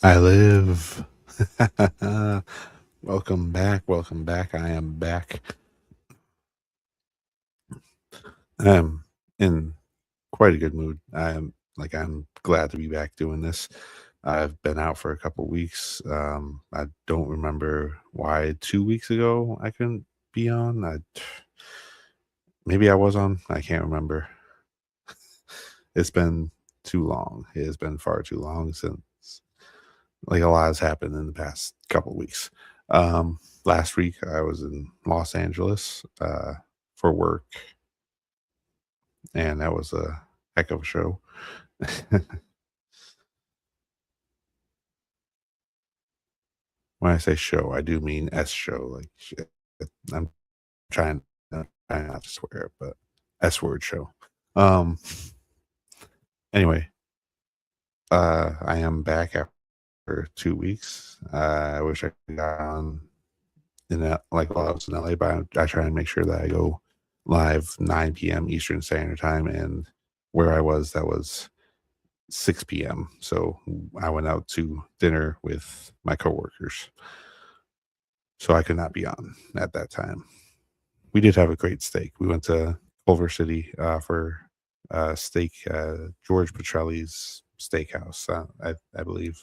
I live. Welcome back. Welcome back. I am back. I'm in quite a good mood. I'm glad to be back doing this. I've been out for a couple weeks. I don't remember why 2 weeks ago I couldn't be on. Maybe I was on. I can't remember. It's been too long. It has been far too long since a lot has happened in the past couple weeks. Last week I was in Los Angeles for work, and that was a heck of a show. When I say show, I do mean S show. I'm trying, trying not to swear, but S word show. Um, anyway, I am back after 2 weeks. I wish I could got on in that while I was in LA, but I try and make sure that I go live 9 p.m. Eastern Standard Time, and where I was, that was 6 p.m. So I went out to dinner with my coworkers, so I could not be on at that time. We did have a great steak. We went to Culver City for steak, George Petrelli's Steakhouse, I believe.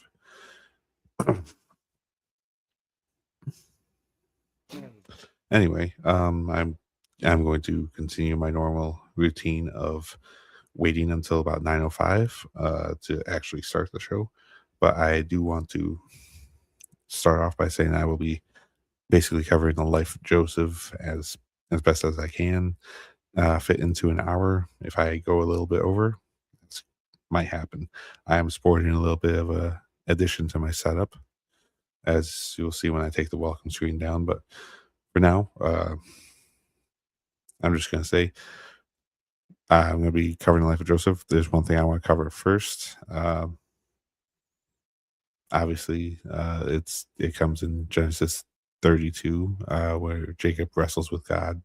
Anyway, I'm going to continue my normal routine of waiting until about 9:05 to actually start the show. But I do want to start off by saying I will be basically covering the life of Joseph as best as I can fit into an hour. If I go a little bit over, it might happen. I am sporting a little bit of a addition to my setup, as you'll see when I take the welcome screen down. But for now, I'm just going to say I'm going to be covering the life of Joseph. There's one thing I want to cover first. Obviously, it comes in Genesis 32, where Jacob wrestles with God,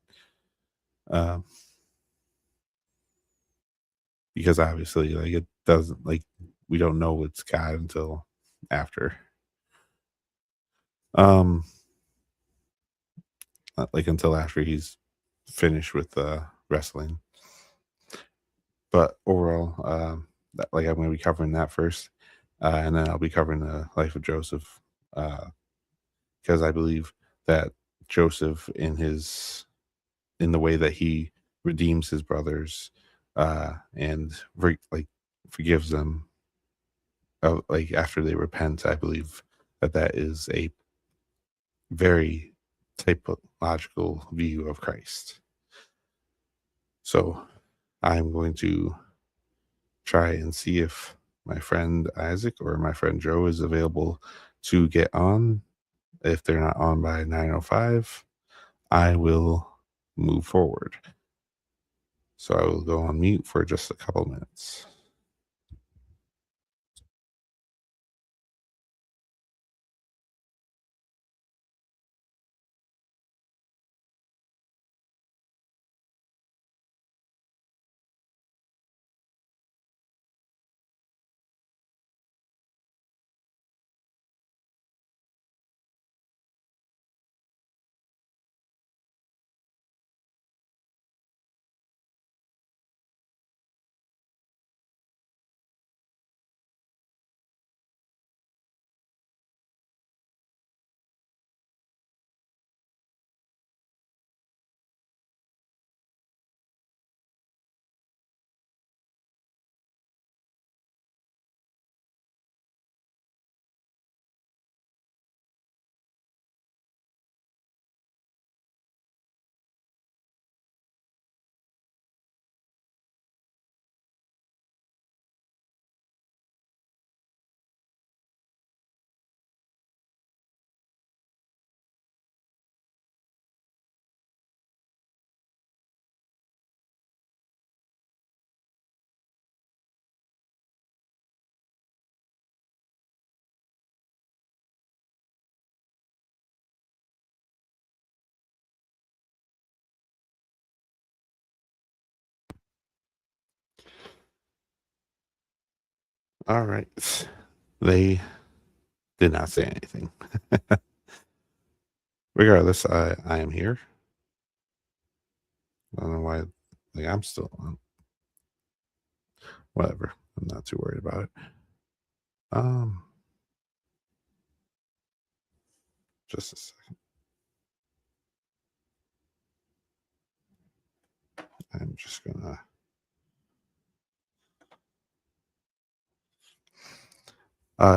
uh, because obviously, it doesn't we don't know it's God until after, um, until after he's finished with wrestling. But overall, I'm going to be covering that first, and then I'll be covering the life of Joseph, uh, because I believe that Joseph in the way that he redeems his brothers, and forgives them, after they repent. I believe that that is a very typological view of Christ. So I'm going to try and see if my friend Isaac or my friend Joe is available to get on. If they're not on by 9:05, I will move forward. So I will go on mute for just a couple minutes. All right. They Did not say anything. Regardless, I am here. I don't know why. Like I'm still on. Whatever. I'm not too worried about it. Um, just a second. I'm just gonna.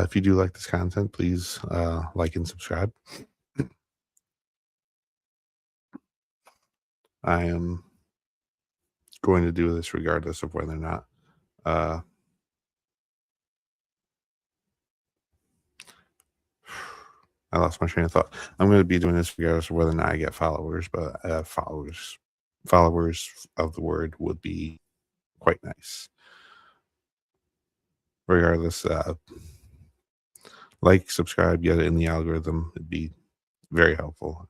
If you do like this content, please like and subscribe. I am going to do this regardless of whether or not uh, I lost my train of thought. I'm going to be doing this regardless of whether or not I get followers, but followers of the word would be quite nice. Regardless, like, subscribe, get it in the algorithm. It'd be very helpful.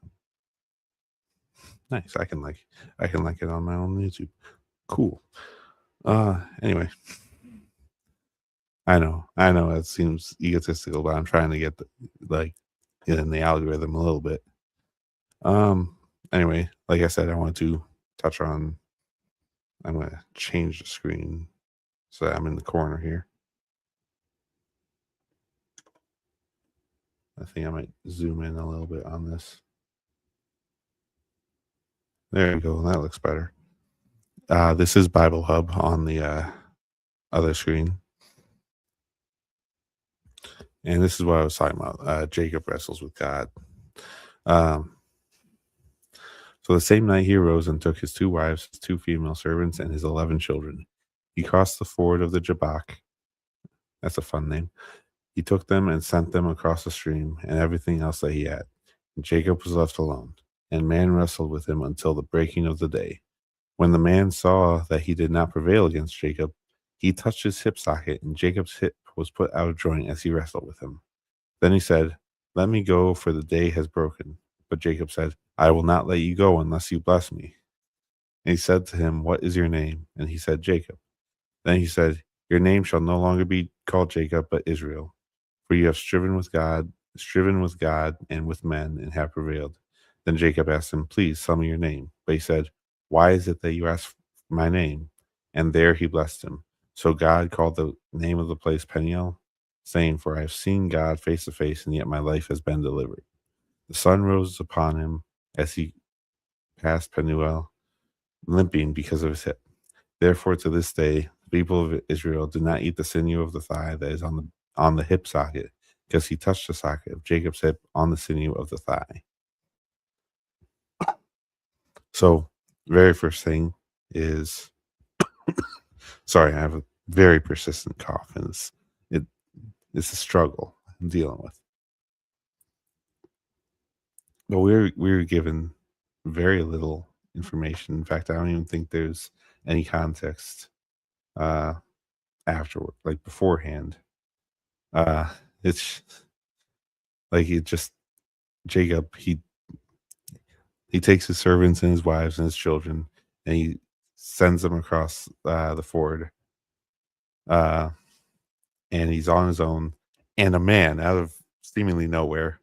Nice. I can like it on my own YouTube. Cool. Anyway, I know it seems egotistical, but I'm trying to get like get in the algorithm a little bit. Anyway, like I said, I want to touch on. I'm going to change the screen so that I'm in the corner here. I think I might zoom in a little bit on this. There you go. That looks better. This is Bible Hub on the other screen. And this is what I was talking about. Jacob wrestles with God. Um, so the same night he arose and took his 2 wives, his 2 female servants, and his 11 children. He crossed the ford of the Jabbok. That's a fun name. He took them and sent them across the stream and everything else that he had. And Jacob was left alone, and man wrestled with him until the breaking of the day. When the man saw that he did not prevail against Jacob, he touched his hip socket, and Jacob's hip was put out of joint as he wrestled with him. Then he said, "Let me go, for the day has broken." But Jacob said, "I will not let you go unless you bless me." And he said to him, "What is your name?" And he said, "Jacob." Then he said, "Your name shall no longer be called Jacob, but Israel, for you have striven with God and with men, and have prevailed." Then Jacob asked him, "Please tell me your name." But he said, "Why is it that you ask my name?" And there he blessed him. So God called the name of the place Peniel, saying, "For I have seen God face to face, and yet my life has been delivered." The sun rose upon him as he passed Penuel, limping because of his hip. Therefore, to this day, the people of Israel do not eat the sinew of the thigh that is on the hip socket, because he touched the socket of Jacob's hip on the sinew of the thigh. So, very first thing is, sorry, I have a very persistent cough, and it, it's a struggle I'm dealing with. But we're given very little information. In fact, I don't even think there's any context uh, afterward, like beforehand. Uh, it's like it just Jacob. He takes his servants and his wives and his children, and he sends them across the ford. Uh, and he's on his own. And a man out of seemingly nowhere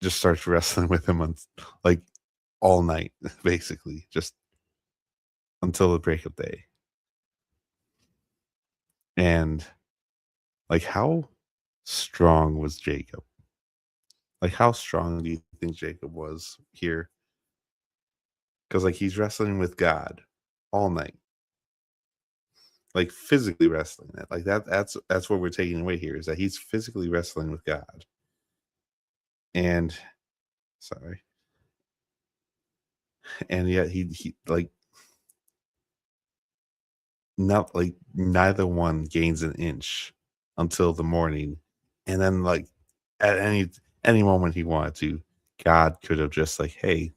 just starts wrestling with him on like all night, basically, just until the break of day. And like, how strong was Jacob? Like, how strong do you think Jacob was here? Because like he's wrestling with God all night, like physically wrestling it. Like that's what we're taking away here is that he's physically wrestling with God. And sorry, and yet he like not like neither one gains an inch until the morning, and then like at any moment he wanted to, God could have just like, hey,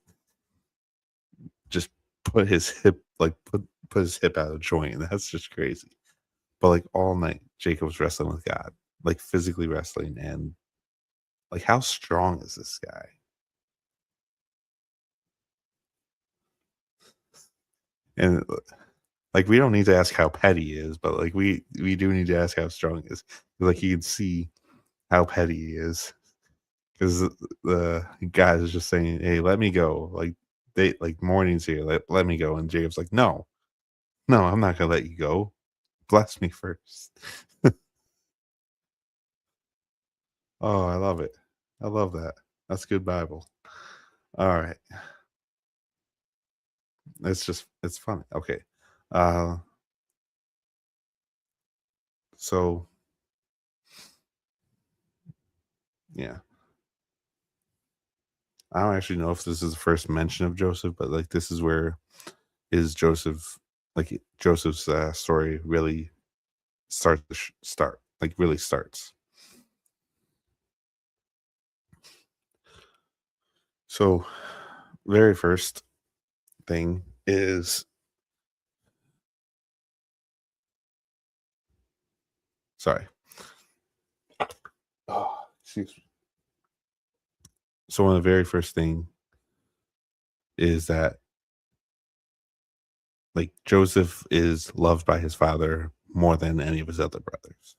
just put his hip like put his hip out of joint, and that's just crazy. But like all night, Jacob's wrestling with God, like physically wrestling, and like how strong is this guy? And like we don't need to ask how petty he is, but like we do need to ask how strong he is. Like you can see how petty he is. Because the guy is just saying, "Hey, let me go." Like they like morning's here. Let me go. And Jacob's like, "No, no, I'm not gonna let you go. Bless me first." Oh, I love it. I love that. That's good Bible. All right. It's funny. Okay. Uh so yeah. I don't actually know if this is the first mention of Joseph, but like this is where is Joseph like Joseph's story really start like really starts. So very first thing is sorry. Oh, excuse me. So one of the very first thing is that like Joseph is loved by his father more than any of his other brothers.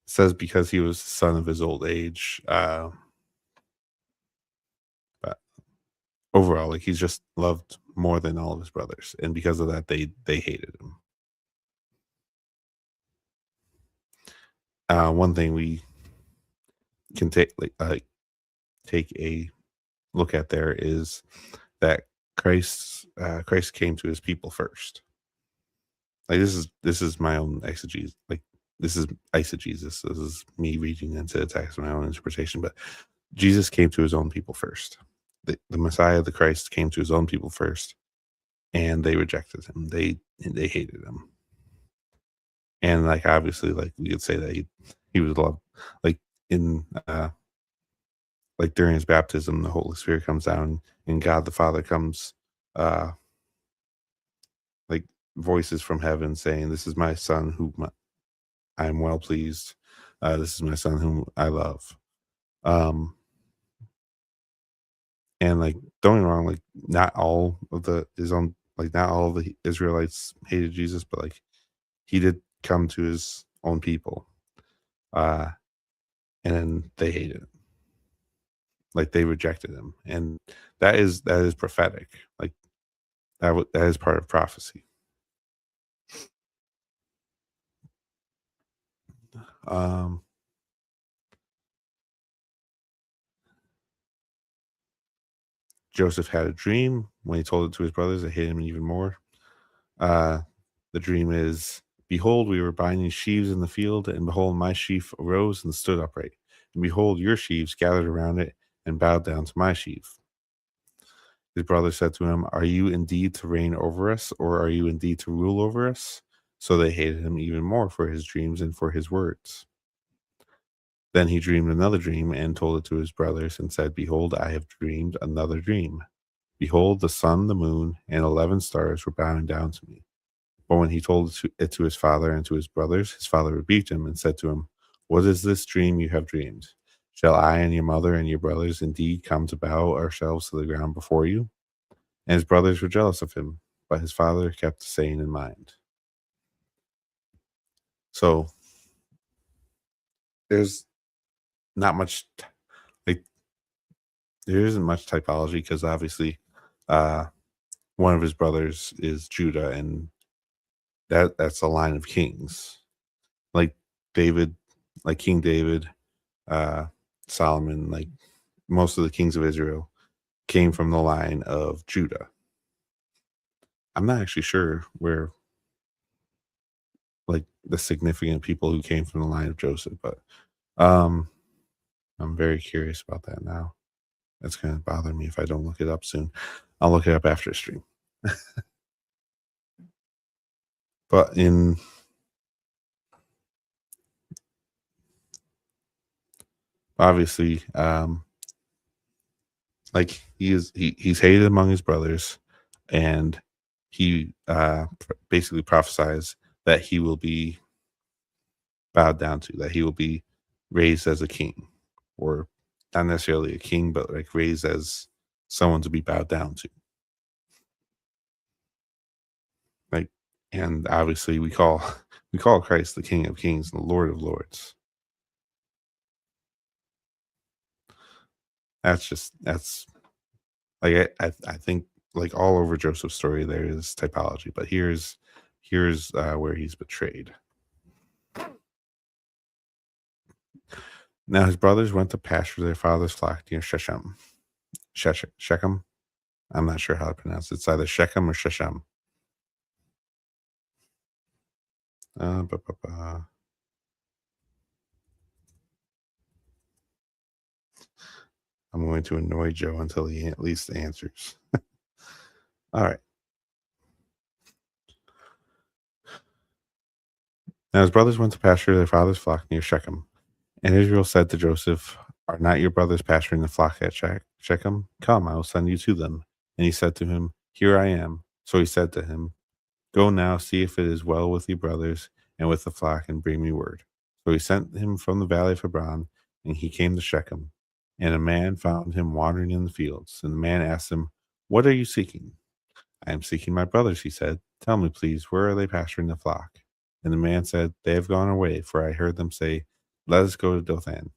It says because he was the son of his old age. But overall, like he's just loved more than all of his brothers, and because of that, they hated him. One thing we can take a look at there is that Christ came to his people first. Like this is my own exegesis. Like this is eisegesis. This is me reading into the text, my own interpretation. But Jesus came to his own people first. The Messiah, the Christ, came to his own people first, and they rejected him. They hated him. And like obviously, like we could say that he was loved. Like in like during his baptism, the Holy Spirit comes down, and God the Father comes, uh, like voices from heaven saying, "This is my son whom I am well pleased. This is my son whom I love." Um, and like don't get me wrong, like not all of the his own like not all of the Israelites hated Jesus, but like he did come to his own people, uh, and then they hated him. Like they rejected him, and that is prophetic. Like that is part of prophecy. Um, Joseph had a dream. When he told it to his brothers, they hated him even more. Uh, the dream is, behold, we were binding sheaves in the field, and behold, my sheaf arose and stood upright. And behold, your sheaves gathered around it and bowed down to my sheaf. His brother said to him, are you indeed to reign over us, or are you indeed to rule over us? So they hated him even more for his dreams and for his words. Then he dreamed another dream and told it to his brothers and said, behold, I have dreamed another dream. Behold, the sun, the moon, and 11 stars were bowing down to me. But when he told it to his father and to his brothers, his father rebuked him and said to him, what is this dream you have dreamed? Shall I and your mother and your brothers indeed come to bow ourselves to the ground before you? And his brothers were jealous of him, but his father kept the saying in mind. So there's not much, like, there isn't much typology because obviously uh, one of his brothers is Judah, and that's a line of kings. Like David, like King David, uh, Solomon, like most of the kings of Israel came from the line of Judah. I'm not actually sure where like the significant people who came from the line of Joseph, but um I'm very curious about that now. That's gonna bother me if I don't look it up soon. I'll look it up after the stream. But in obviously, like he's hated among his brothers, and he basically prophesies that he will be bowed down to, that he will be raised as a king, or not necessarily a king, but like raised as someone to be bowed down to. Like, and obviously we call We call Christ the King of Kings and the Lord of Lords. That's like I think like all over Joseph's story there is typology, but here's where he's betrayed. Now his brothers went to pasture their father's flock near Shechem. Shechem? I'm not sure how to pronounce it. It's either Shechem or Shechem. Uh, bu- bu- bu- I'm going to annoy Joe until he at least answers. All right. Now his brothers went to pasture their father's flock near Shechem. And Israel said to Joseph, "Are not your brothers pasturing the flock at Shechem? Come, I will send you to them." And he said to him, "Here I am." So he said to him, "Go now, see if it is well with your brothers and with the flock, and bring me word." So he sent him from the valley of Hebron, and he came to Shechem. And a man found him wandering in the fields. And the man asked him, "What are you seeking?" "I am seeking my brothers," he said. "Tell me, please, where are they pasturing the flock?" And the man said, "They have gone away, for I heard them say, 'Let us go to Dothan,'"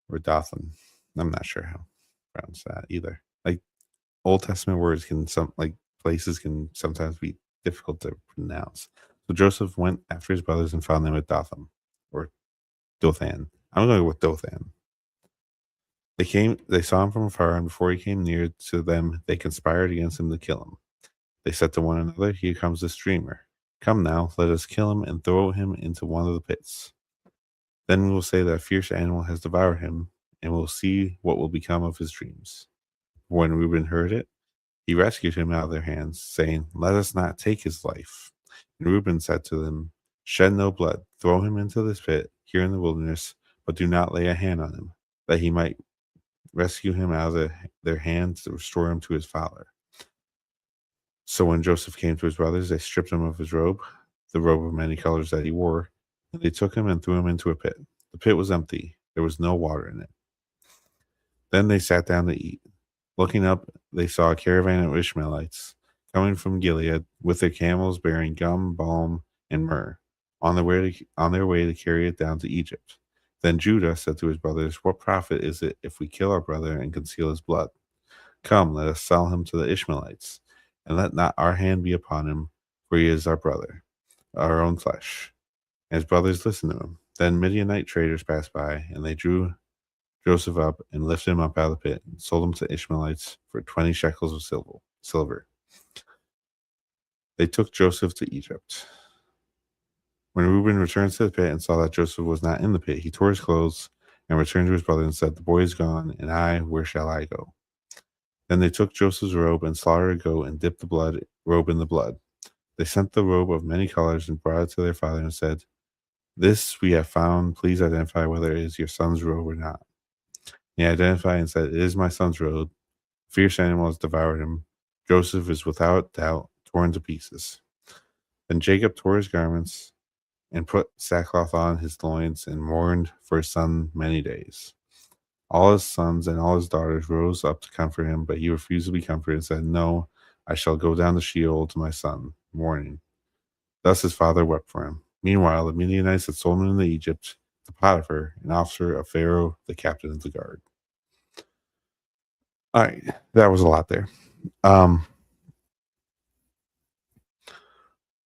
or Dothan. I'm not sure how to pronounce that either. Like Old Testament words can places can sometimes be difficult to pronounce. So Joseph went after his brothers and found them at Dothan or Dothan. I'm going to go with Dothan. They saw him from afar, and before he came near to them, they conspired against him to kill him. They said to one another, "Here comes this dreamer. Come now, let us kill him and throw him into one of the pits. Then we will say that a fierce animal has devoured him, and we'll see what will become of his dreams." When Reuben heard it, he rescued him out of their hands, saying, "Let us not take his life." And Reuben said to them, "Shed no blood. Throw him into this pit here in the wilderness, but do not lay a hand on him, that he might rescue him out of their hands to restore him to his father." So when Joseph came to his brothers, they stripped him of his robe, the robe of many colors that he wore, and they took him and threw him into a pit. The pit was empty, there was no water in it. Then they sat down to eat. Looking up, they saw a caravan of Ishmaelites coming from Gilead with their camels bearing gum, balm, and myrrh, on their way to carry it down to Egypt. Then Judah said to his brothers, "What profit is it if we kill our brother and conceal his blood? Come, let us sell him to the Ishmaelites, and let not our hand be upon him, for he is our brother, our own flesh." And his brothers listened to him. Then Midianite traders passed by, and they drew Joseph up and lifted him up out of the pit and sold him to Ishmaelites for 20 shekels of silver. They took Joseph to Egypt. When Reuben returned to the pit and saw that Joseph was not in the pit, he tore his clothes and returned to his brother and said, "The boy is gone, and where shall I go?" Then they took Joseph's robe and slaughtered a goat and dipped the robe in the blood. They sent the robe of many colors and brought it to their father and said, "This we have found. Please identify whether it is your son's robe or not." He identified and said, "It is my son's robe. Fierce animals devoured him. Joseph is without doubt torn to pieces." Then Jacob tore his garments and put sackcloth on his loins and mourned for his son many days. All his sons and all his daughters rose up to comfort him, but he refused to be comforted and said, "No, I shall go down to Sheol to my son, mourning." Thus his father wept for him. Meanwhile, the Midianites had sold him into Egypt to Potiphar, an officer of Pharaoh, the captain of the guard. All right, that was a lot there. Um,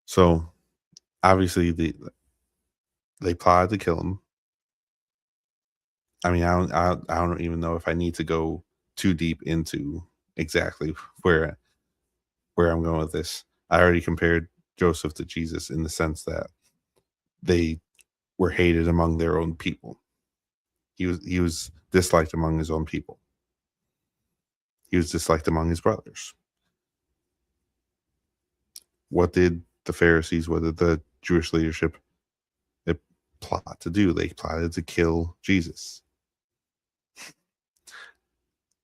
so obviously they plotted to kill him. I mean, I don't even know if I need to go too deep into exactly where I'm going with this. I already compared Joseph to Jesus in the sense that they were hated among their own people. He was disliked among his own people. He was disliked among his brothers. What did the Pharisees, what did the Jewish leadership plot to do? They plotted to kill Jesus.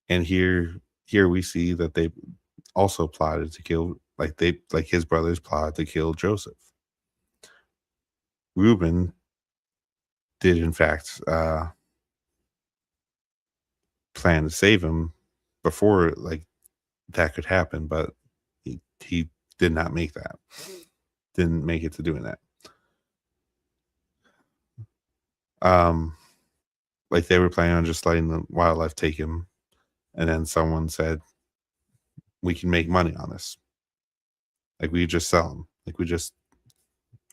And here we see that they also plotted to kill, like his brothers plotted to kill Joseph. Reuben did in fact plan to save him before that could happen, but he did not make that. Didn't make it to doing that. Um, like they were planning on just letting the wildlife take him, and then someone said, "We can make money on this. Like we just sell him. Like we just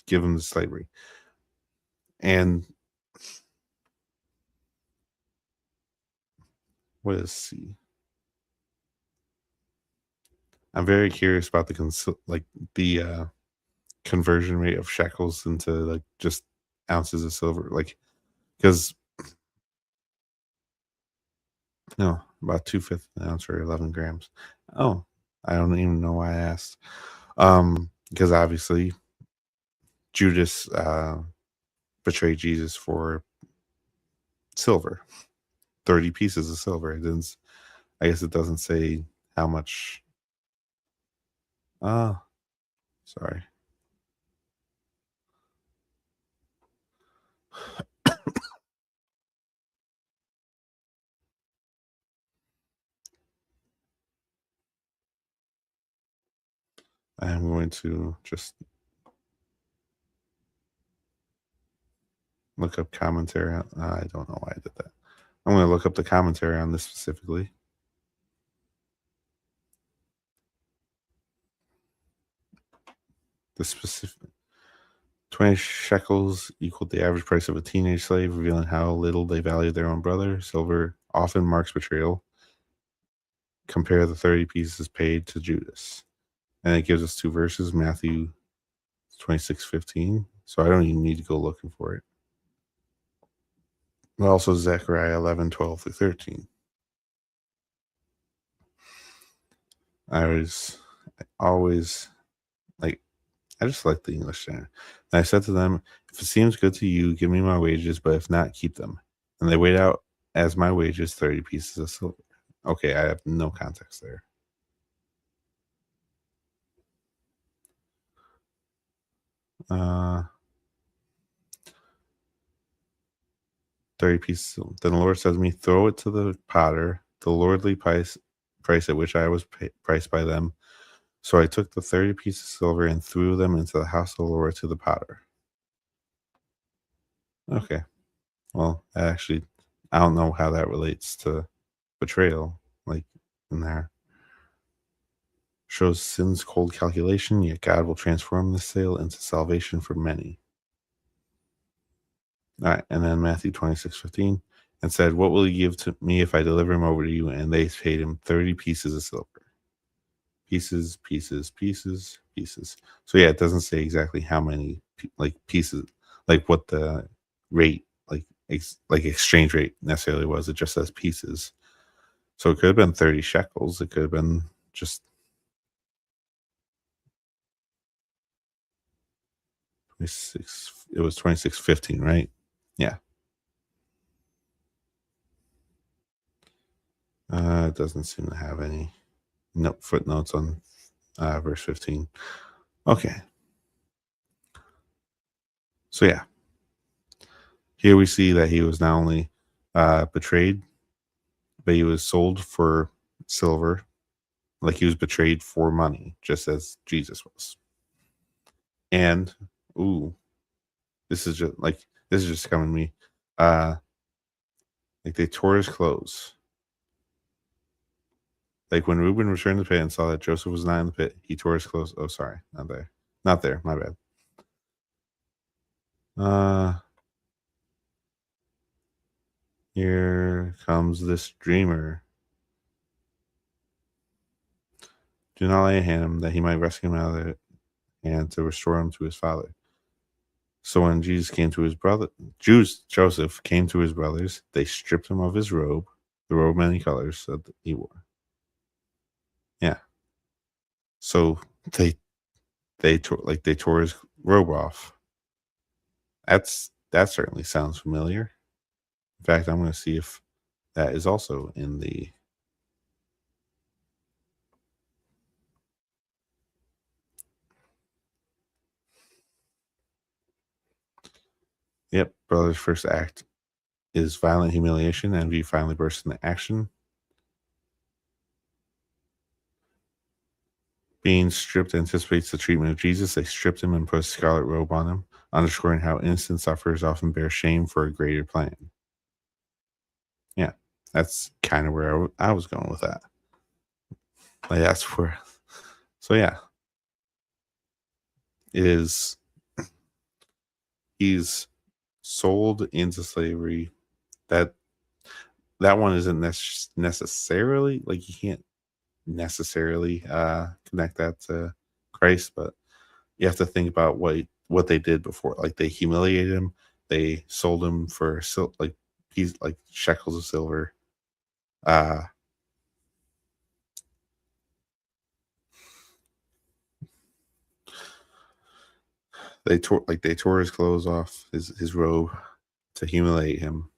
give him to slavery." And what is C? I'm very curious about the conversion rate of shekels into like just ounces of silver, like because no, about 2/5 an ounce or 11 grams. Oh, I don't even know why I asked. Because obviously Judas betrayed Jesus for silver, 30 pieces of silver. It didn't, I guess it doesn't say how much. Oh, sorry. I'm going to just look up commentary. I don't know why I did that. I'm going to look up the commentary on this specifically. The specific 20 shekels equaled the average price of a teenage slave, revealing how little they value their own brother. Silver often marks betrayal. Compare the 30 pieces paid to Judas. And it gives us two verses, Matthew 26:15. So I don't even need to go looking for it. But also Zechariah 11:12-13. I was always like, I just like the English there. And I said to them, "If it seems good to you, give me my wages, but if not, keep them." And they weighed out as my wages 30 pieces of silver. Okay, I have no context there. 30 pieces. Then the Lord said to me, "Throw it to the potter, the lordly price at which I was priced by them." So I took the 30 pieces of silver and threw them into the house of the Lord to the potter. Okay. Well, actually, I don't know how that relates to betrayal, like in there. Shows sin's cold calculation, yet God will transform the sale into salvation for many. All right. And then Matthew 26:15 and said, "What will you give to me if I deliver him over to you?" And they paid him 30 pieces of silver. Pieces, pieces, pieces, pieces. So yeah, it doesn't say exactly how many like pieces, like what the rate, like like exchange rate necessarily was. It just says pieces. So it could have been 30 shekels. It could have been just 26. It was 26:15, right? Yeah. It doesn't seem to have any footnotes on verse 15. Okay. So yeah, here we see that he was not only betrayed, but he was sold for silver. Like he was betrayed for money, just as Jesus was. And ooh, this is just coming to me. Uh like they tore his clothes. Like when Reuben returned to the pit and saw that Joseph was not in the pit, he tore his clothes. Oh, sorry, not there. Not there, my bad. Uh Here comes this dreamer. Do not lay a hand on him that he might rescue him out of it and to restore him to his father. So when Jesus came to his brother, Joseph came to his brothers, they stripped him of his robe, the robe many colors that he wore. Yeah. So they they tore his robe off. That certainly sounds familiar. In fact, I'm going to see if that is also in the. Yep, brother's first act is violent humiliation, and we finally burst into action. Being stripped anticipates the treatment of Jesus. They stripped him and put a scarlet robe on him. underscoring how innocent sufferers often bear shame for a greater plan. Yeah, that's kind of where I was going with that. Like that's where. So yeah, it is. He's sold into slavery. That that one isn't necessarily like you can't necessarily connect that to Christ, but you have to think about what they did before. Like they humiliated him, they sold him for like like shekels of silver. Uh, they tore his clothes off, his robe to humiliate him,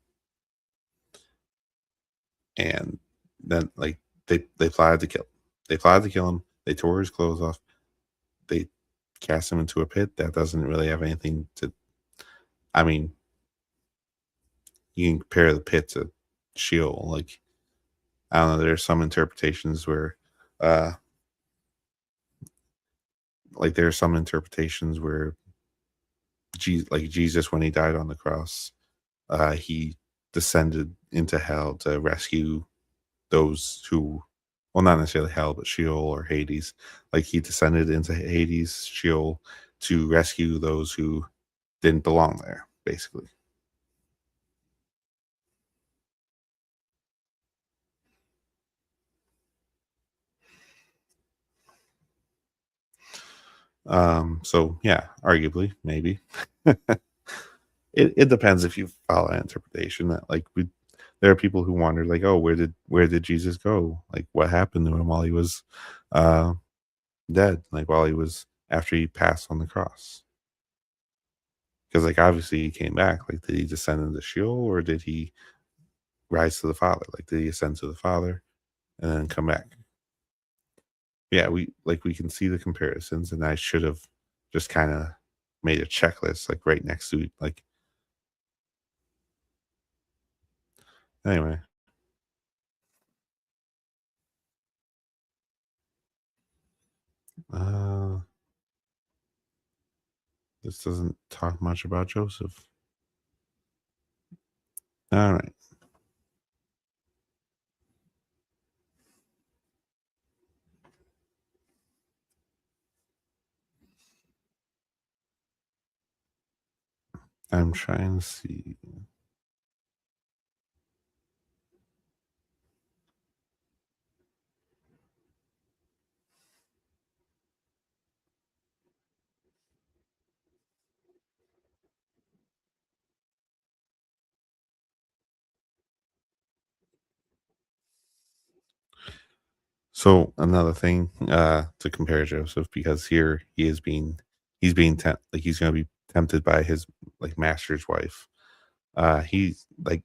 and then like they plotted to kill. They plotted to kill him. They tore his clothes off. They cast him into a pit that doesn't really have anything to. I mean, you can compare the pit to Sheol. Like I don't know. There's some interpretations where, uh, like there are some interpretations where Jesus when he died on the cross, he descended into hell to rescue those who, well, not necessarily hell, but Sheol or Hades. Like he descended into Hades, Sheol, to rescue those who didn't belong there, basically. So yeah, arguably, maybe. It depends if you follow that interpretation. That like there are people who wonder, like, oh, where did Jesus go? Like, what happened to him while he was uh, dead? Like while he was after he passed on the cross? Because like obviously he came back. Like, did he descend into Sheol or did he rise to the Father? Like, did he ascend to the Father and then come back? Yeah, we can see the comparisons, and I should have just kind of made a checklist like right next to like anyway. Uh, this doesn't talk much about Joseph. All right, I'm trying to see. So another thing to compare Joseph because here he's being like he's going to be tempted by his like master's wife. He's like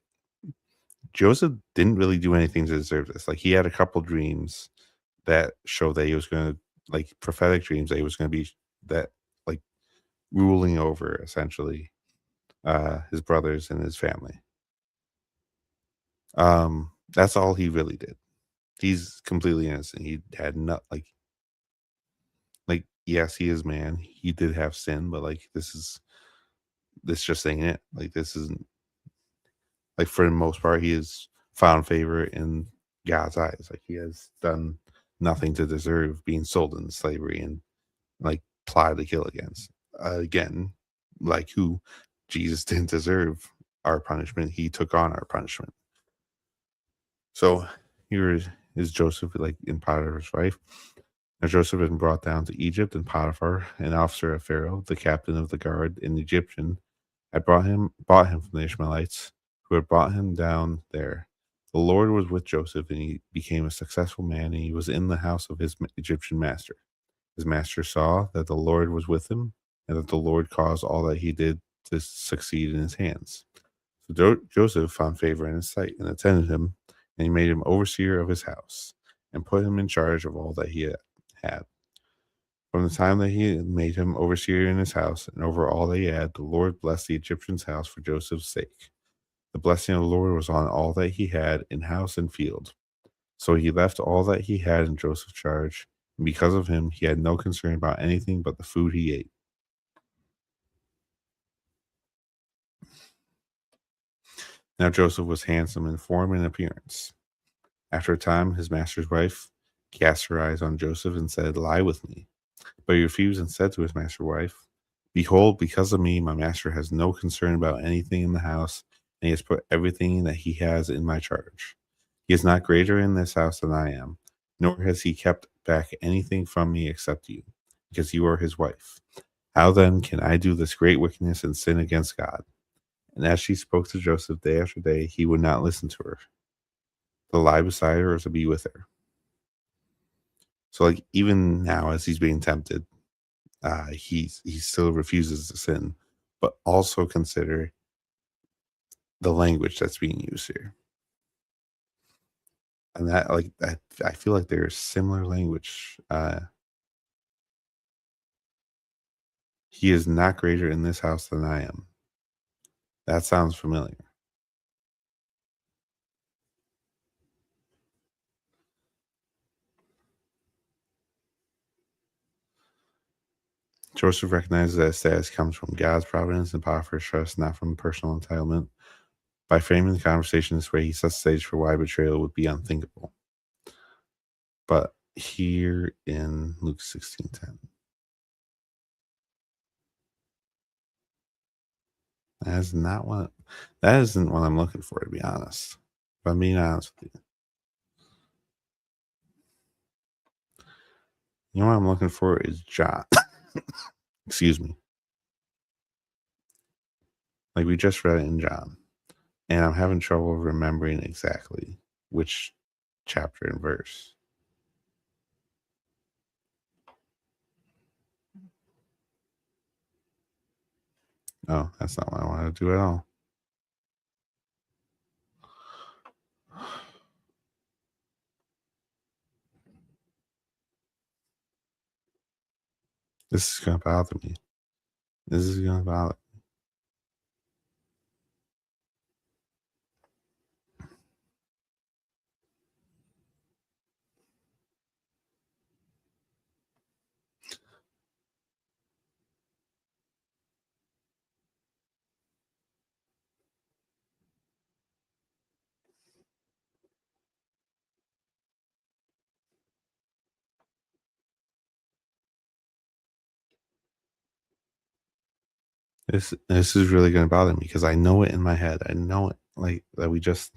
Joseph didn't really do anything to deserve this. Like he had a couple dreams that show that he was going to like prophetic dreams that he was going to be that like ruling over essentially his brothers and his family. That's all he really did. He's completely innocent. He had not like yes, he is man. He did have sin, but like this just ain't it. Like this isn't like for the most part he has found favor in God's eyes. Like he has done nothing to deserve being sold into slavery and like plotted to kill against again, like who Jesus didn't deserve our punishment. He took on our punishment. So here is Joseph like in Potiphar's wife. Now Joseph had been brought down to Egypt, and Potiphar, an officer of Pharaoh, the captain of the guard, an Egyptian, had bought him from the Ishmaelites, who had brought him down there. The Lord was with Joseph, and he became a successful man, and he was in the house of his Egyptian master. His master saw that the Lord was with him, and that the Lord caused all that he did to succeed in his hands. So Joseph found favor in his sight and attended him, and he made him overseer of his house, and put him in charge of all that he had. From the time that he had made him overseer in his house and over all that he had, the Lord blessed the Egyptian's house for Joseph's sake. The blessing of the Lord was on all that he had in house and field. So he left all that he had in Joseph's charge, and because of him, he had no concern about anything but the food he ate. Now Joseph was handsome in form and appearance. After a time, his master's wife cast her eyes on Joseph and said, "Lie with me." But he refused and said to his master's wife, "Behold, because of me, my master has no concern about anything in the house, and he has put everything that he has in my charge. He is not greater in this house than I am, nor has he kept back anything from me except you, because you are his wife. How then can I do this great wickedness and sin against God?" And as she spoke to Joseph day after day, he would not listen to her, to lie beside her or to be with her. So, like, even now, as he's being tempted, he still refuses to sin, but also consider the language that's being used here. And that, like, that, I feel like there's similar language. He is not greater in this house than I am. That sounds familiar. Joseph recognizes that status comes from God's providence and power for his trust, not from personal entitlement. By framing the conversation this way, he sets the stage for why betrayal would be unthinkable. But here in Luke 16:10, that is not what that isn't what I'm looking for, to be honest. If I'm being honest with you. You know what I'm looking for is John. Excuse me. Like we just read it in John. And I'm having trouble remembering exactly which chapter and verse. Oh, that's not what I want to do at all. This is gonna bother me. This is gonna bother. This is really gonna bother me because I know it in my head. I know it like that we just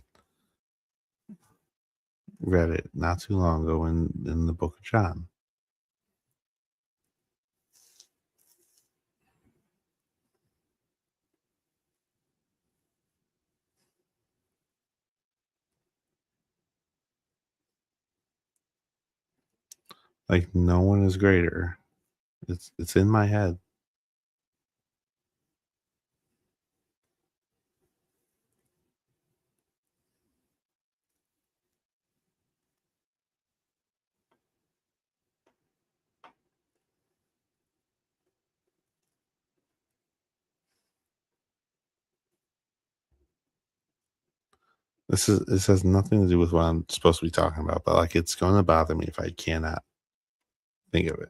read it not too long ago in the book of John. Like no one is greater. It's in my head. This has nothing to do with what I'm supposed to be talking about, but like it's gonna bother me if I cannot think of it.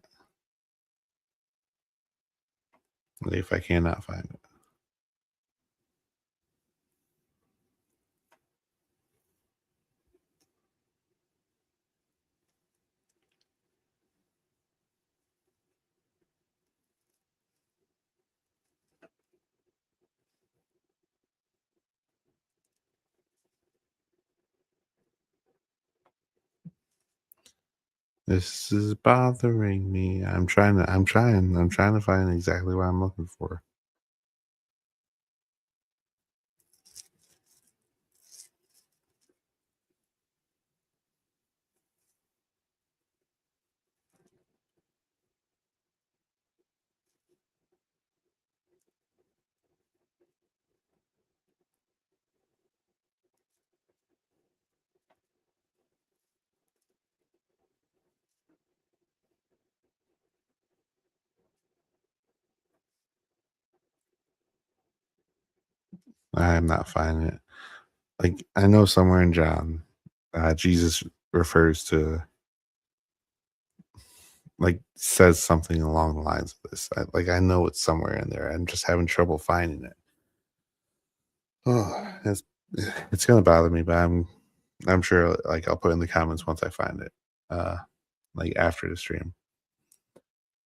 If I cannot find it. This is bothering me. I'm trying to find exactly what I'm looking for. I'm not finding it. Like I know somewhere in John, Jesus refers to like says something along the lines of this. I know it's somewhere in there. I'm just having trouble finding it. Oh, it's It's gonna bother me, but I'm sure, like, I'll put in the comments once I find it, uh, like, after the stream.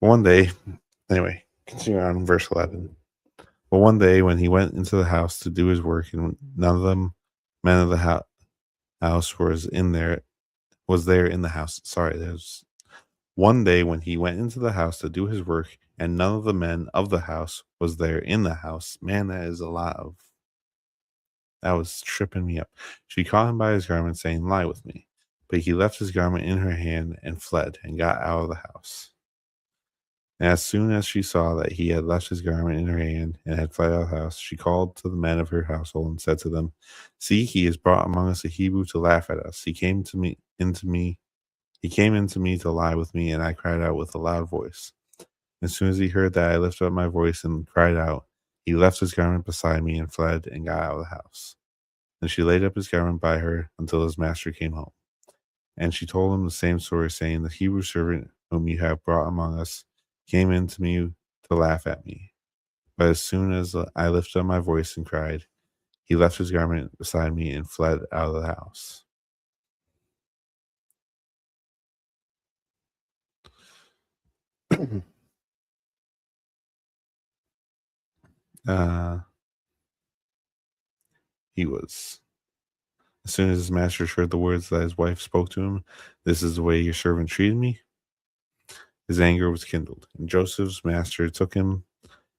One day anyway, continue on verse 11. But one day when he went into the house to do his work, and none of them men of the house was there in the house. Sorry, there's one day when he went into the house to do his work, and none of the men of the house was there in the house. Man, that was tripping me up. She caught him by his garment, saying, "Lie with me." But he left his garment in her hand and fled and got out of the house. And as soon as she saw that he had left his garment in her hand and had fled out of the house, she called to the men of her household and said to them, "See, he has brought among us a Hebrew to laugh at us. He came into me to lie with me, and I cried out with a loud voice. As soon as he heard that I lifted up my voice and cried out, he left his garment beside me and fled and got out of the house. And she laid up his garment by her until his master came home. And she told him the same story, saying, The Hebrew servant whom you have brought among us came in to me to laugh at me. But as soon as I lifted up my voice and cried, he left his garment beside me and fled out of the house." uh, he was. As soon as his master heard the words that his wife spoke to him, "This is the way your servant treated me," his anger was kindled. And Joseph's master took him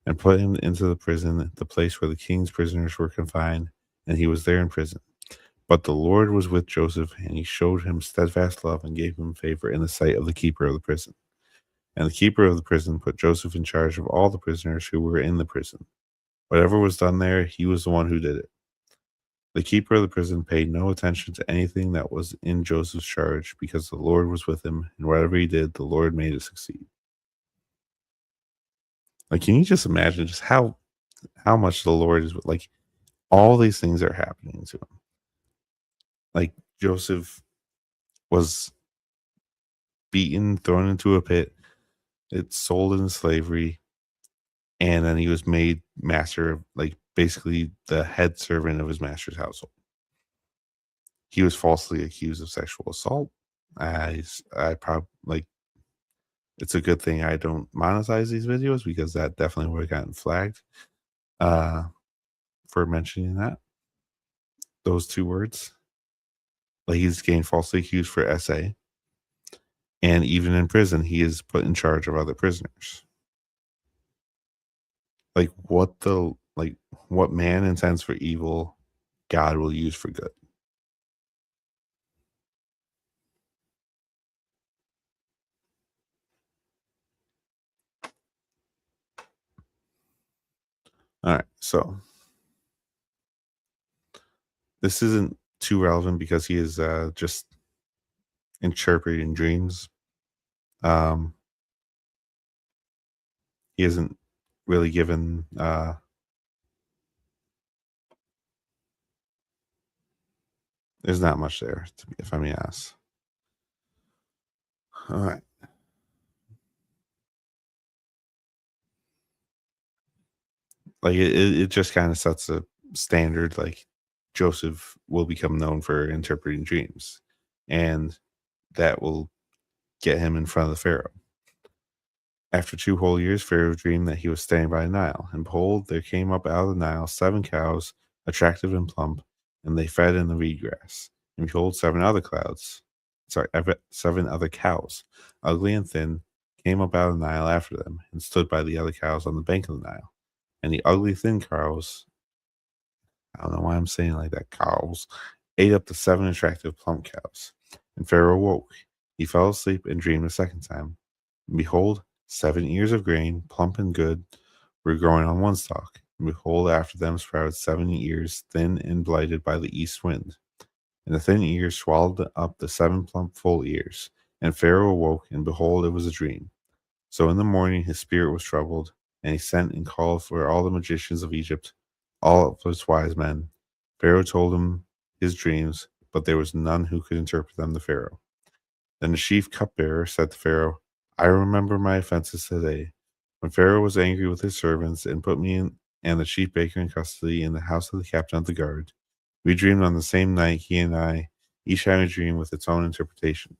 and put him into the prison, the place where the king's prisoners were confined, and he was there in prison. But the Lord was with Joseph, and he showed him steadfast love and gave him favor in the sight of the keeper of the prison. And the keeper of the prison put Joseph in charge of all the prisoners who were in the prison. Whatever was done there, he was the one who did it. The keeper of the prison paid no attention to anything that was in Joseph's charge, because the Lord was with him, and whatever he did, the Lord made it succeed. Like, can you just imagine just how much the Lord is like all these things are happening to him? Like Joseph was beaten, thrown into a pit, it's sold into slavery, and then he was made master of, like, basically the head servant of his master's household. He was falsely accused of sexual assault. I probably like it's a good thing I don't monetize these videos because that definitely would have gotten flagged uh, for mentioning those two words. Like, he's getting falsely accused for SA, and even in prison, he is put in charge of other prisoners. Like, what man intends for evil, God will use for good. All right, so this isn't too relevant because he is just interpreting dreams. Um, he isn't really given. There's not much there, if I may ask. All right. Like it just kind of sets a standard. Like, Joseph will become known for interpreting dreams, and that will get him in front of the Pharaoh. After 2 whole years, Pharaoh dreamed that he was standing by the Nile, and behold, there came up out of the Nile 7 cows, attractive and plump, and they fed in the reed grass. And behold, 7 other cows, ugly and thin, came up out of the Nile after them, and stood by the other cows on the bank of the Nile. And the ugly thin cows, I don't know why I'm saying it like that, cows, ate up the 7 attractive plump cows. And Pharaoh woke. He fell asleep and dreamed a second time. And behold, 7 ears of grain, plump and good, were growing on one stalk. And behold, after them sprouted 7 ears, thin and blighted by the east wind. And the thin ears swallowed up the 7 plump full ears. And Pharaoh awoke, and behold, it was a dream. So in the morning his spirit was troubled, and he sent and called for all the magicians of Egypt, all of his wise men. Pharaoh told him his dreams, but there was none who could interpret them to Pharaoh. Then the chief cupbearer said to Pharaoh, I remember my offenses today. When Pharaoh was angry with his servants and put me and the chief baker in custody in the house of the captain of the guard, We dreamed on the same night, he and I, each having a dream with its own interpretation.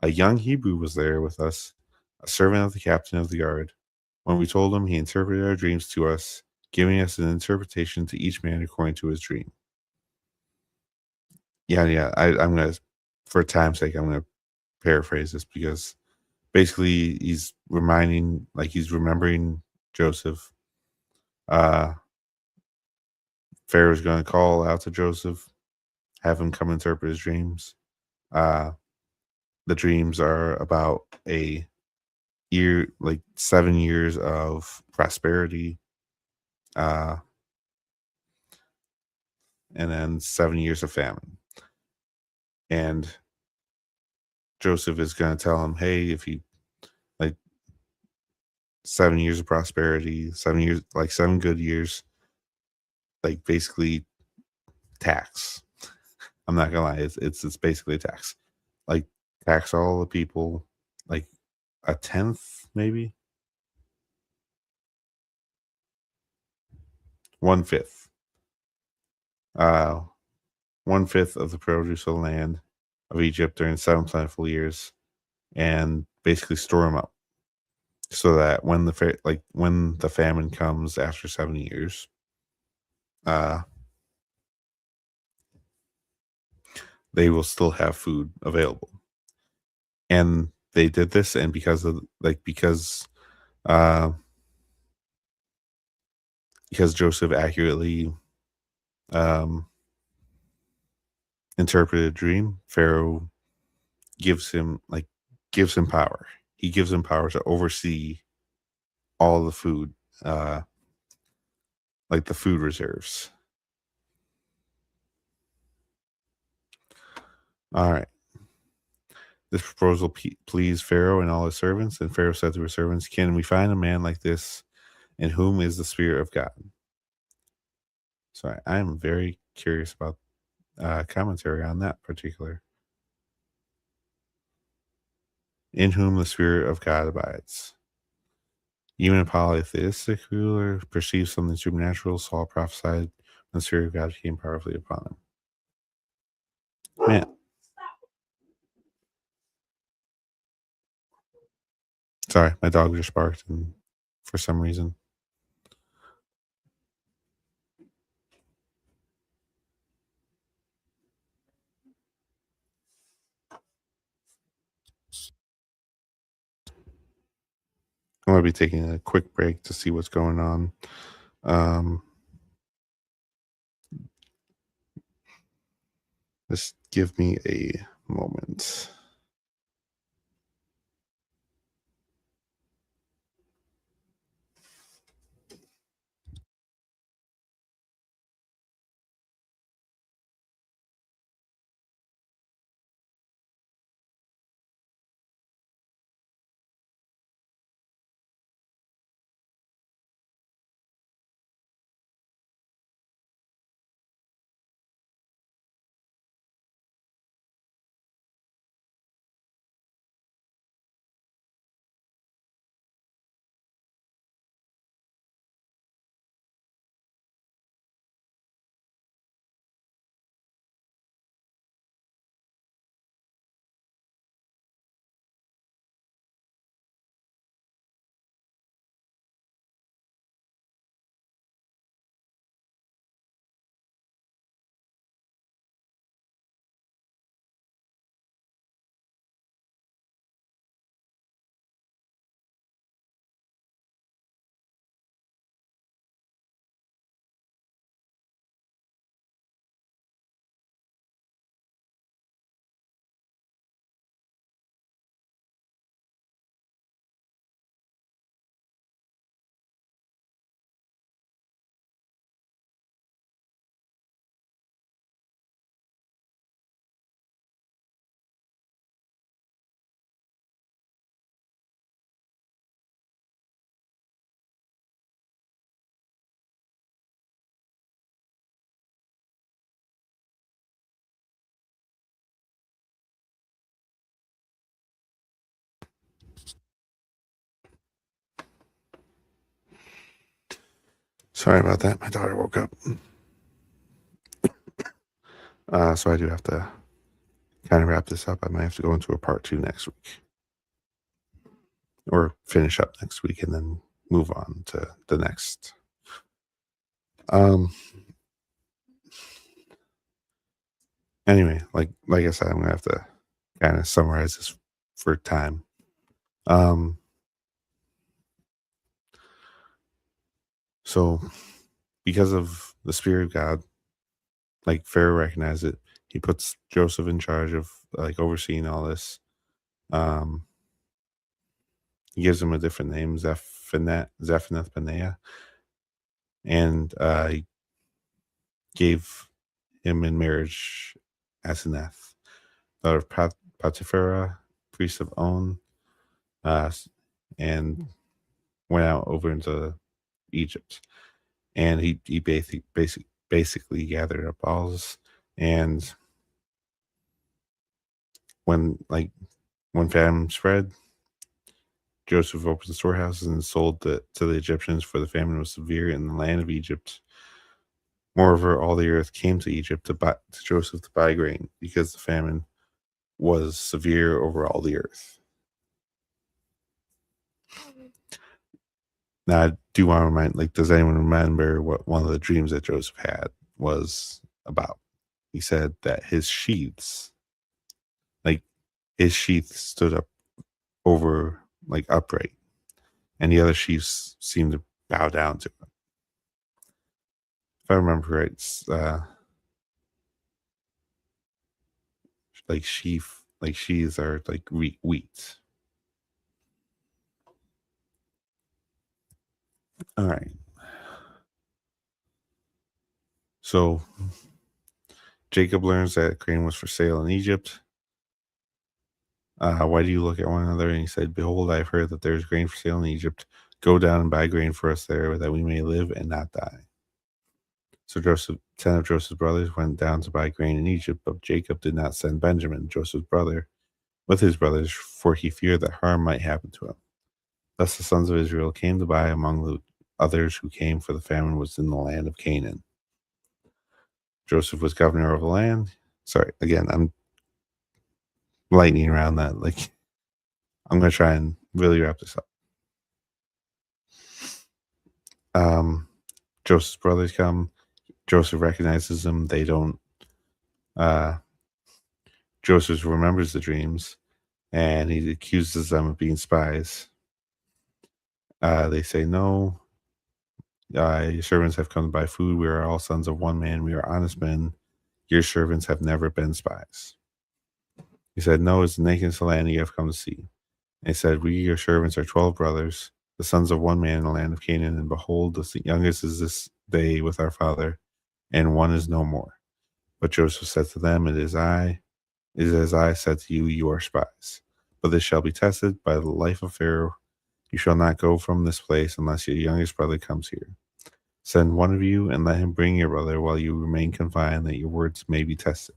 A young Hebrew was there with us, a servant of the captain of the guard. When we told him, he interpreted our dreams to us, giving us an interpretation to each man according to his dream. Yeah. I'm gonna, for time's sake, I'm gonna paraphrase this because basically he's remembering Joseph. Uh, Pharaoh's gonna call out to Joseph, have him come interpret his dreams. Uh, the dreams are about a year, like 7 years of prosperity, uh, and then 7 years of famine. And Joseph is going to tell him, hey, if you like 7 years of prosperity, 7 years, like 7 good years, like basically tax. I'm not gonna lie, it's basically a tax. Like tax all the people, like a tenth, maybe 1/5. Uh, 1/5 of the produce of the land of Egypt during 7 plentiful years, and basically store them up so that when the famine comes after 7 years, uh, they will still have food available. And they did this, and uh, because Joseph accurately um, interpreted a dream, Pharaoh gives him like gives him power. He gives him power to oversee all the food, uh, like the food reserves. All right. This proposal pleased Pharaoh and all his servants. And Pharaoh said to his servants, can we find a man like this in whom is the Spirit of God? So I am very curious about commentary on that particular. In whom the Spirit of God abides. Even a polytheistic ruler perceived something supernatural. Saul prophesied when the Spirit of God came powerfully upon him. Man, sorry, my dog just barked, and for some reason, I'm gonna be taking a quick break to see what's going on. Um, just give me a moment. Sorry about that. My daughter woke up. So I do have to kind of wrap this up. I might have to go into a part two next week or finish up next week and then move on to the next. Um, anyway, like I said, I'm gonna have to kind of summarize this for time. Um, so because of the Spirit of God, like Pharaoh recognized it, he puts Joseph in charge of like overseeing all this. Um, he gives him a different name, Zephanath Paneah, and he gave him in marriage Asenath, daughter of Potipharah, priest of On, and went out over into Egypt. And he basically gathered up balls. And when when famine spread, Joseph opened the storehouses and sold to the Egyptians, for the famine was severe in the land of Egypt. Moreover, all the earth came to Egypt to Joseph to buy grain, because the famine was severe over all the earth. Now, I do want to remind, like, does anyone remember what one of the dreams that Joseph had was about? He said that like, his sheath stood up over, like, upright, and the other sheaths seemed to bow down to him. If I remember right, it's, like sheaths are like wheat. All right. So Jacob learns that grain was for sale in Egypt. Why do you look at one another? And he said, behold, I have heard that there is grain for sale in Egypt. Go down and buy grain for us there, that we may live and not die. So 10 of Joseph's brothers went down to buy grain in Egypt, but Jacob did not send Benjamin, Joseph's brother, with his brothers, for he feared that harm might happen to him. Thus the sons of Israel came to buy among the others who came, for the famine was in the land of Canaan. Joseph was governor of the land. Sorry, again, I'm lightning around that. Like, I'm going to try and really wrap this up. Joseph's brothers come. Joseph recognizes them. They don't. Uh, Joseph remembers the dreams, and he accuses them of being spies. They say, no, your servants have come to buy food. We are all sons of one man. We are honest men. Your servants have never been spies. He said, no, it's the nakedness of the land you have come to see. And he said, we, your servants, are 12 brothers, the sons of one man in the land of Canaan. And behold, the youngest is this day with our father, and one is no more. But Joseph said to them, it is as I said to you, you are spies. But this shall be tested by the life of Pharaoh. You shall not go from this place unless your youngest brother comes here. Send one of you and let him bring your brother while you remain confined, that your words may be tested,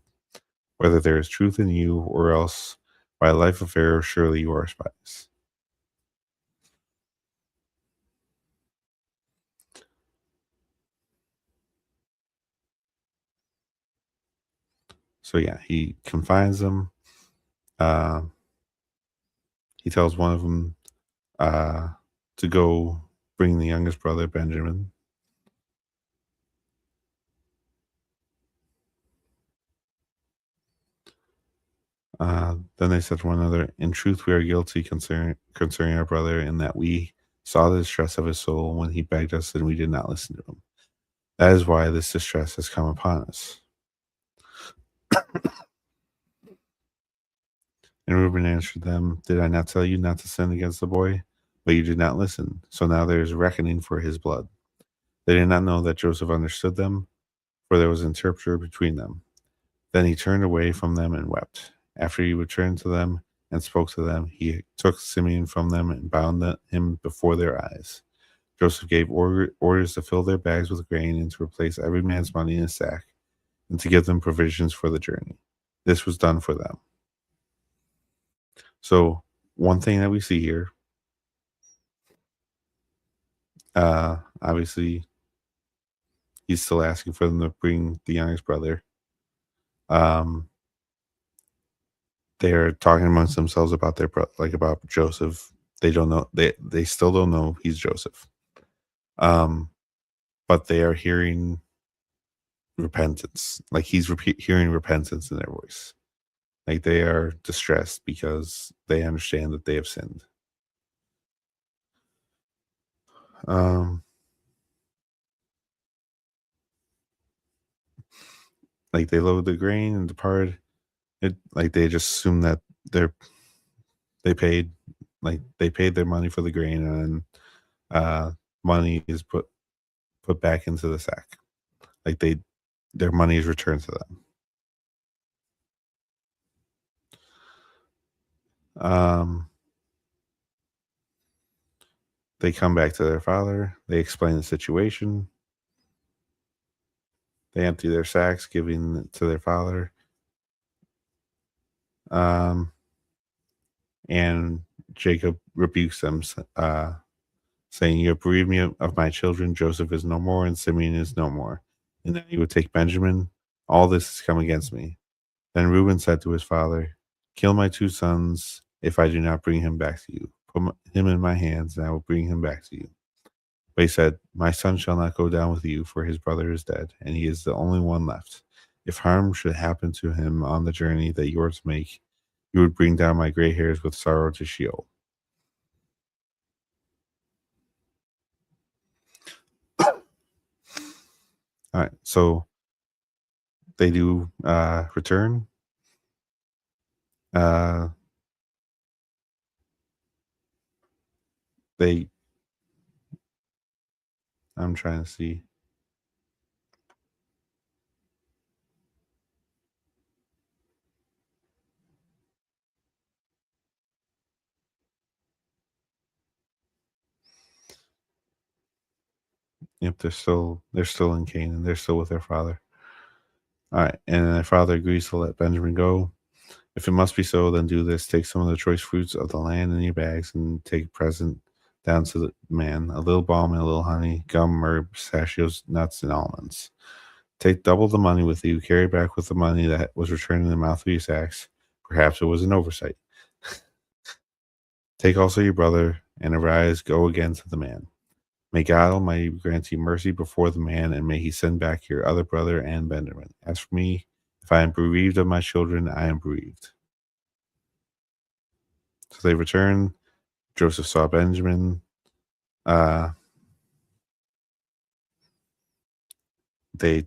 whether there is truth in you, or else by the life of Pharaoh, surely you are spies. So yeah, he confines them. Uh, he tells one of them to go bring the youngest brother, Benjamin. Then they said to one another, in truth, we are guilty concerning our brother, in that we saw the distress of his soul when he begged us, and we did not listen to him. That is why this distress has come upon us. And Reuben answered them, did I not tell you not to sin against the boy? But you did not listen. So now there is reckoning for his blood. They did not know that Joseph understood them, for there was an interpreter between them. Then he turned away from them and wept. After he returned to them and spoke to them, he took Simeon from them and bound him before their eyes. Joseph gave orders to fill their bags with grain, and to replace every man's money in a sack, and to give them provisions for the journey. This was done for them. So, one thing that we see here, obviously, he's still asking for them to bring the youngest brother. Um, they're talking amongst themselves about like about Joseph. They don't know. They still don't know he's Joseph. Um, but they are hearing repentance. Like he's hearing repentance in their voice. Like they are distressed because they understand that they have sinned. Um, like they load the grain and departed. It like they just assume that they're they paid they paid their money for the grain and uh money is put back into the sack. Like their money is returned to them. Um they come back to their father, they explain the situation, they empty their sacks, giving it to their father. Um and Jacob rebukes them, saying, "You have bereaved me of my children. Joseph is no more, and Simeon is no more. And then he would take Benjamin. All this has come against me." Then Reuben said to his father, "Kill my two sons if I do not bring him back to you. Put him in my hands, and I will bring him back to you." But he said, "My son shall not go down with you, for his brother is dead, and he is the only one left. If harm should happen to him on the journey that you are to make, you would bring down my gray hairs with sorrow to Sheol." All right, so they do return. Uh, they, I'm trying to see. Yep, they're still in Canaan. They're still with their father. All right, and their father agrees to let Benjamin go. If it must be so, then do this: take some of the choice fruits of the land in your bags, and take a present down to the man: a little balm and a little honey, gum, myrrh, pistachios, nuts, and almonds. Take double the money with you. Carry back with the money that was returned in the mouth of your sacks. Perhaps it was an oversight. Take also your brother, and arise, go again to the man. May God Almighty grant you mercy before the man, and may he send back your other brother and Benjamin. As for me, if I am bereaved of my children, I am bereaved. So they returned. Joseph saw Benjamin. Uh, they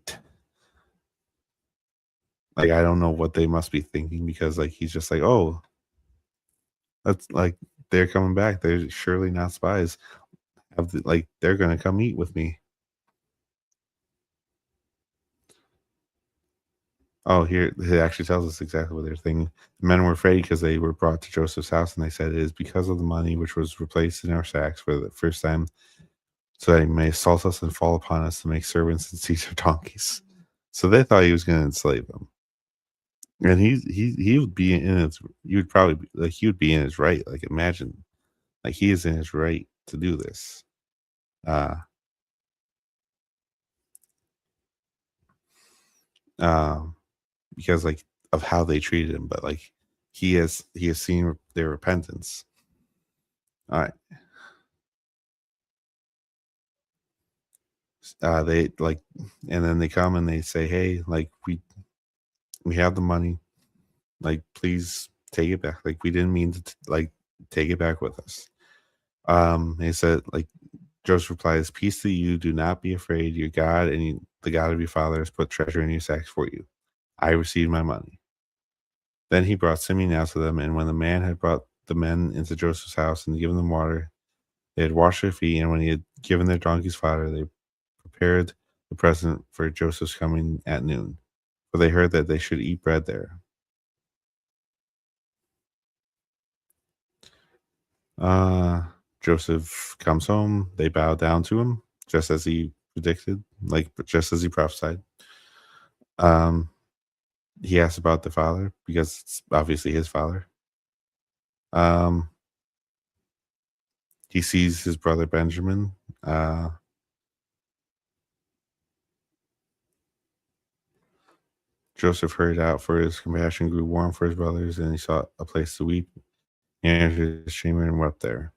like I don't know what they must be thinking because like he's just like, oh, that's like they're coming back. They're surely not spies. Like they're gonna come eat with me. Oh, here it actually tells us exactly what they're thinking. The men were afraid because they were brought to Joseph's house, and they said, "It is because of the money which was replaced in our sacks for the first time, so that he may assault us and fall upon us to make servants and seize our donkeys." So they thought he was going to enslave them, and he would be in his. You would probably like he would be in his right. Like imagine, like he is in his right to do this, uh, um, because like of how they treated him. But like he has seen their repentance. All right. They like, and then they come and they say, "Hey, like we have the money. Like, please take it back. Like, we didn't mean to like take it back with us." They said, like Joseph replies, "Peace to you. Do not be afraid. Your God and the God of your father has put treasure in your sacks for you. I received my money." Then he brought Simeon out to them, and when the man had brought the men into Joseph's house and given them water, they had washed their feet, and when he had given their donkeys fodder, they prepared the present for Joseph's coming at noon, for they heard that they should eat bread there. Uh, Joseph comes home. They bow down to him, just as he predicted, like just as he prophesied. Um, he asks about the father because it's obviously his father. Um, he sees his brother Benjamin. Joseph hurried out, for his compassion grew warm for his brothers, and he sought a place to weep. He entered his chamber and wept there.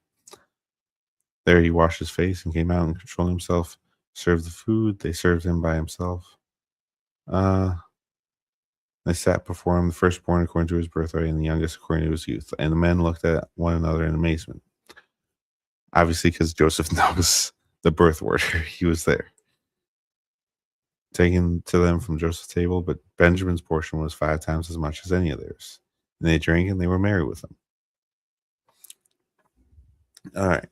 There he washed his face and came out and controlled himself, served the food. They served him by himself. Uh, they sat before him, the firstborn according to his birthright, and the youngest according to his youth. And the men looked at one another in amazement. Obviously, because Joseph knows the birth order, he was there. Taken to them from Joseph's table, but Benjamin's portion was 5 times as much as any of theirs. And they drank and they were merry with him. All right.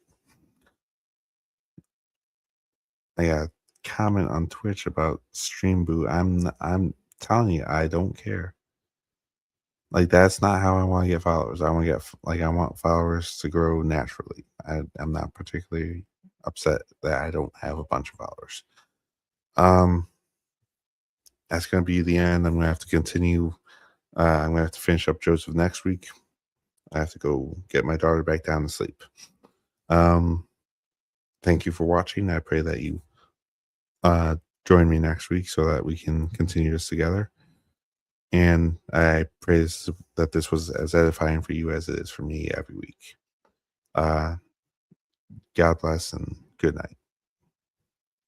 I got a comment on Twitch about Stream Boot. I'm telling you, I don't care. Like, that's not how I want to get followers. I want to get, like, I want followers to grow naturally. I'm not particularly upset that I don't have a bunch of followers. That's going to be the end. I'm going to have to continue. I'm going to have to finish up Joseph next week. I have to go get my daughter back down to sleep. Thank you for watching. I pray that you join me next week so that we can continue this together. And I pray that this was as edifying for you as it is for me every week. God bless and good night.